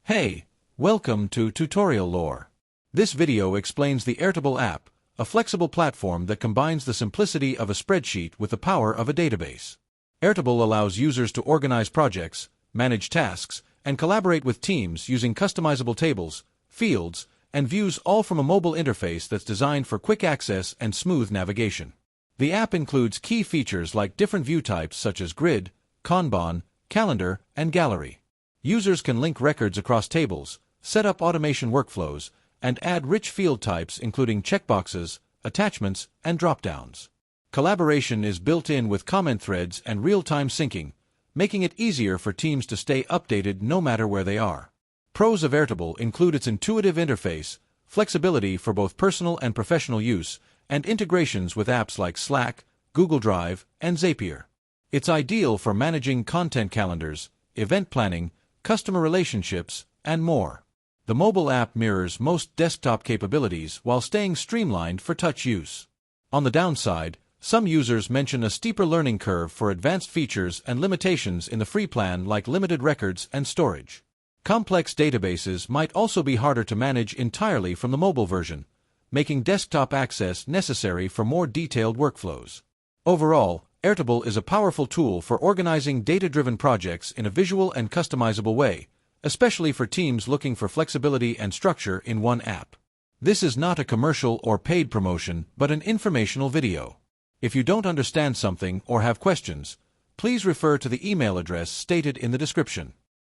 Hey, welcome to Tutorial Lore. This video explains the Airtable app, a flexible platform that combines the simplicity of a spreadsheet with the power of a database. Airtable allows users to organize projects, manage tasks, and collaborate with teams using customizable tables, fields, and views, all from a mobile interface that's designed for quick access and smooth navigation. The app includes key features like different view types such as grid, Kanban, calendar, and gallery. Users can link records across tables, set up automation workflows, and add rich field types including checkboxes, attachments, and drop-downs. Collaboration is built in with comment threads and real-time syncing, making it easier for teams to stay updated no matter where they are. Pros of Airtable include its intuitive interface, flexibility for both personal and professional use, and integrations with apps like Slack, Google Drive, and Zapier. It's ideal for managing content calendars, event planning, customer relationships, and more. The mobile app mirrors most desktop capabilities while staying streamlined for touch use. On the downside, some users mention a steeper learning curve for advanced features and limitations in the free plan like limited records and storage. Complex databases might also be harder to manage entirely from the mobile version, making desktop access necessary for more detailed workflows. Overall, Airtable is a powerful tool for organizing data-driven projects in a visual and customizable way, especially for teams looking for flexibility and structure in one app. This is not a commercial or paid promotion, but an informational video. If you don't understand something or have questions, please refer to the email address stated in the description.